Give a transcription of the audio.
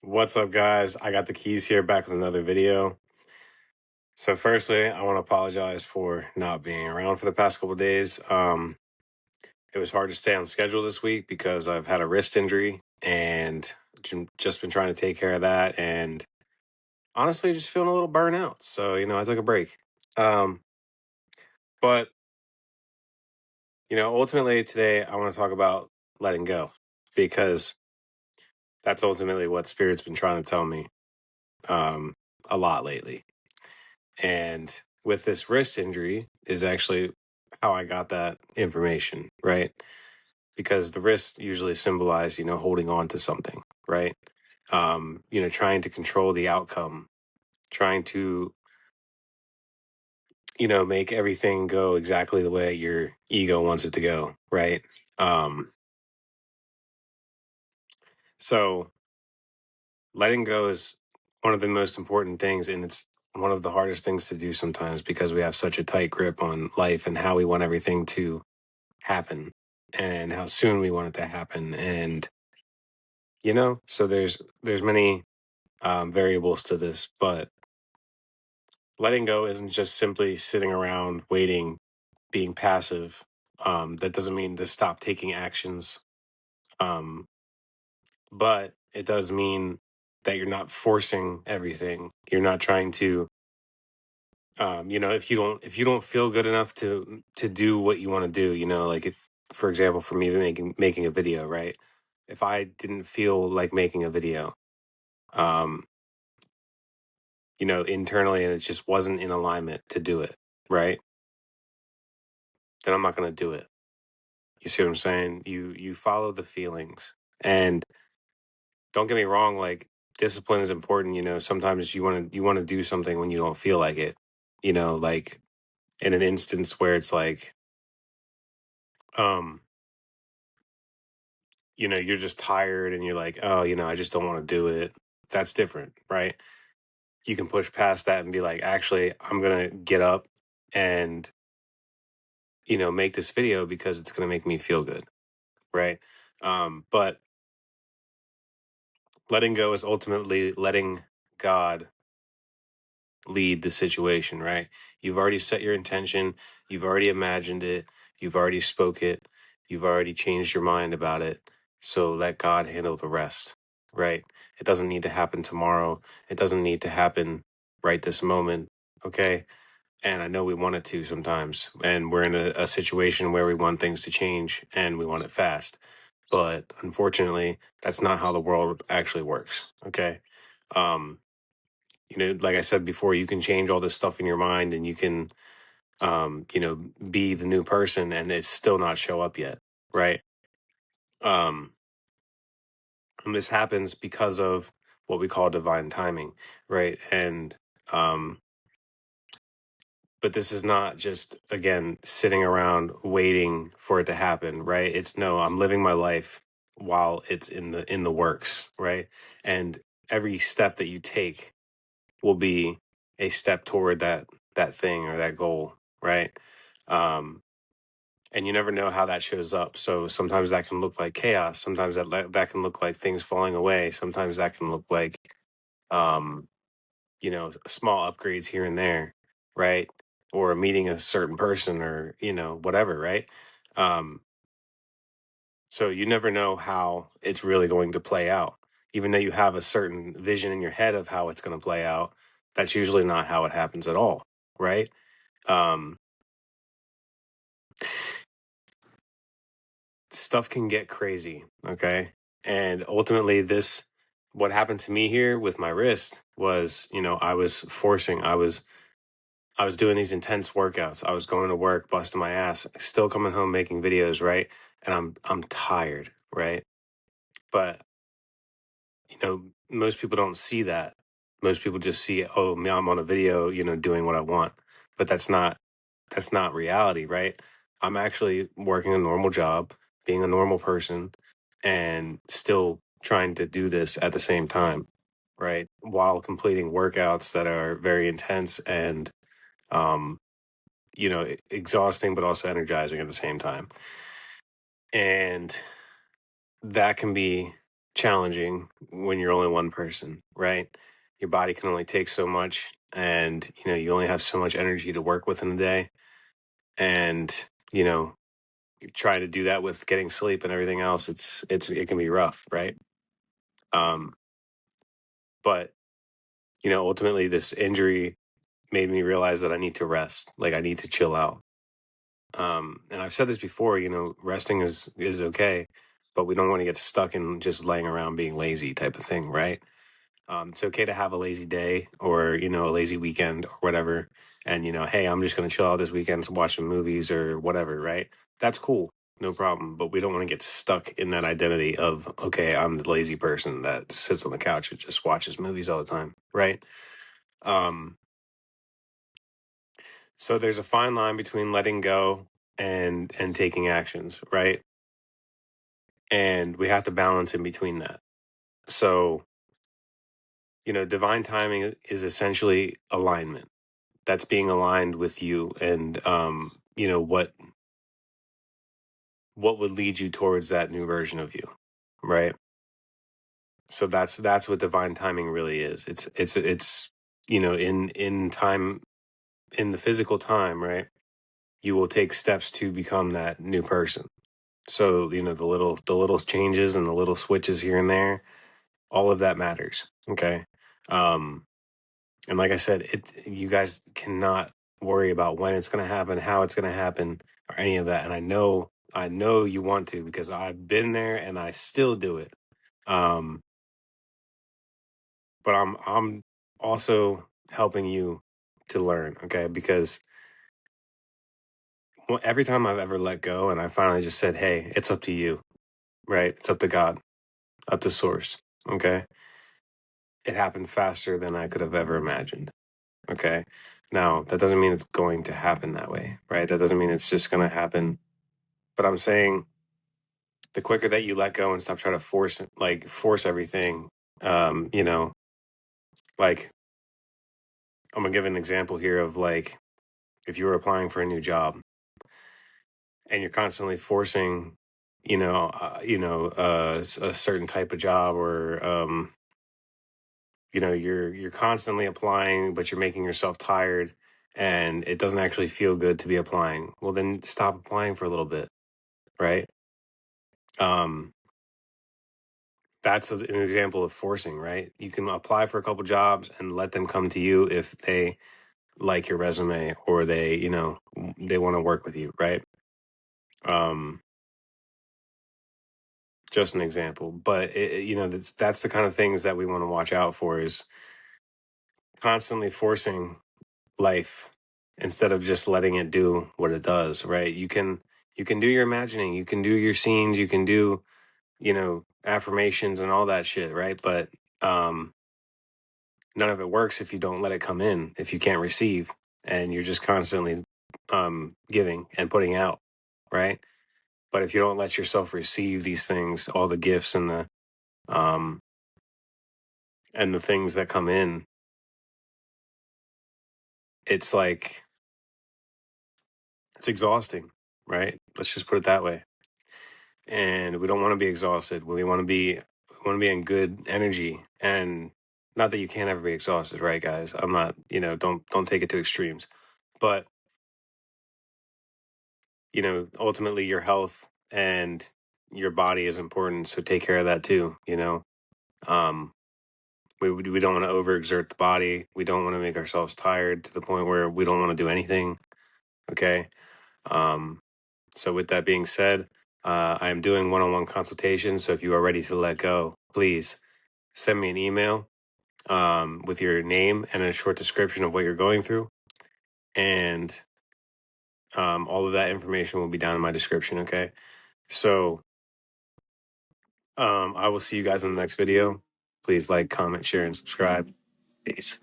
What's up, guys? I got the keys here back with another video. So, firstly, I want to apologize for not being around for the past couple of days. It was hard to stay on schedule this week because I've had a wrist injury and just been trying to take care of that, and honestly, just feeling a little burnout. So, I took a break. Um, but ultimately today I want to talk about letting go because that's ultimately what Spirit's been trying to tell me um, a lot lately. And with this wrist injury is actually how I got that information, right? Because the wrist usually symbolize, holding on to something, right? Trying to control the outcome, trying to, make everything go exactly the way your ego wants it to go, right? Um, so letting go is one of the most important things, and it's one of the hardest things to do sometimes because we have such a tight grip on life and how we want everything to happen and how soon we want it to happen. And so there's many variables to this, but letting go isn't just simply sitting around waiting, being passive. That doesn't mean to stop taking actions, um, but it does mean that you're not forcing everything. You're not trying to if you don't feel good enough to do what you want to do, like, if, for example, for me making a video, right? If I didn't feel like making a video, um internally, and it just wasn't in alignment to do it, right? Then I'm not going to do it. You see what I'm saying? You follow the feelings. And don't get me wrong, like, discipline is important. Sometimes you want to do something when you don't feel like it, like, in an instance where it's like, um you're just tired and you're like, oh, I just don't want to do it. That's different, right? You can push past that and be like, actually, I'm going to get up and, make this video because it's going to make me feel good, right? But letting go is ultimately letting God lead the situation, right? You've already set your intention, you've already imagined it, you've already spoke it, you've already changed your mind about it. So let God handle the rest, right? It doesn't need to happen tomorrow. It doesn't need to happen right this moment, okay? And I know we want it to sometimes, and we're in a situation where we want things to change and we want it fast. But unfortunately, that's not how the world actually works, okay? Um, like I said before, you can change all this stuff in your mind and you can, be the new person and it's still not show up yet, right? Um, and this happens because of what we call divine timing, right? And, um, but this is not just, again, sitting around waiting for it to happen, right? It's no, I'm living my life while it's in the works, right? And every step that you take will be a step toward that thing or that goal, right? Um, and you never know how that shows up. So sometimes that can look like chaos. Sometimes that can look like things falling away. Sometimes that can look like um, small upgrades here and there, right? Or meeting a certain person, or whatever, right? Um, so you never know how it's really going to play out. Even though you have a certain vision in your head of how it's going to play out, that's usually not how it happens at all, right? Um, Stuff can get crazy, okay? And ultimately, what happened to me here with my wrist was, I was doing these intense workouts. I was going to work, busting my ass, still coming home making videos, right? And I'm tired, right? But most people don't see that. Most people just see, oh, me, I'm on a video, doing what I want. But that's not reality, right? I'm actually working a normal job, being a normal person, and still trying to do this at the same time, right? While completing workouts that are very intense and um, exhausting, but also energizing at the same time. And that can be challenging when you're only one person, right? Your body can only take so much, and you only have so much energy to work with in a day, and you know try to do that with getting sleep and everything else. It can be rough, right? um but ultimately this injury made me realize that I need to rest, like I need to chill out. And I've said this before, resting is okay, but we don't want to get stuck in just laying around being lazy type of thing, right? It's okay to have a lazy day, or a lazy weekend or whatever, and hey, I'm just going to chill out this weekend, watch some movies or whatever, right? That's cool, no problem. But we don't want to get stuck in that identity of, okay, I'm the lazy person that sits on the couch and just watches movies all the time, right? um so there's a fine line between letting go and taking actions, right? And we have to balance in between that. So divine timing is essentially alignment. That's being aligned with you, and what would lead you towards that new version of you, right? So that's what divine timing really is. It's in time, in the physical time, right? You will take steps to become that new person. So the little changes and the little switches here and there, all of that matters. Okay. um And like I said, you guys cannot worry about when it's going to happen, how it's going to happen, or any of that. And I know you want to, because I've been there and I still do it. Um, but I'm also helping you to learn, okay? Because every time I've ever let go and I finally just said, "Hey, it's up to you," right? It's up to God, up to Source, okay? It happened faster than I could have ever imagined. Okay. Now, that doesn't mean it's going to happen that way, right? That doesn't mean it's just going to happen. But I'm saying the quicker that you let go and stop trying to force everything, um, you know, like I'm going to give an example here of, like, if you were applying for a new job and you're constantly forcing, a certain type of job, or, you're constantly applying, but you're making yourself tired and it doesn't actually feel good to be applying. Well, then stop applying for a little bit, right? Um, that's an example of forcing, right? You can apply for a couple jobs and let them come to you if they like your resume, or they want to work with you, right? Um, just an example, but that's the kind of things that we want to watch out for, is constantly forcing life instead of just letting it do what it does, right? You can do your imagining, you can do your scenes, you can do affirmations and all that shit, right? But um none of it works if you don't let it come in, if you can't receive, and you're just constantly giving and putting out, right? But if you don't let yourself receive these things, all the gifts um and the things that come in, it's like, it's exhausting, right? Let's just put it that way. And we don't want to be exhausted. We want to be in good energy. And not that you can't ever be exhausted, right, guys? I'm not, don't take it to extremes. But ultimately your health and your body is important, so take care of that too. um we don't want to overexert the body. We don't want to make ourselves tired to the point where we don't want to do anything. Okay. um so with that being said, I am doing one-on-one consultations. So if you are ready to let go, please send me an email with your name and a short description of what you're going through, and all of that information will be down in my description. Okay. So I will see you guys in the next video. Please like, comment, share, and subscribe. Peace.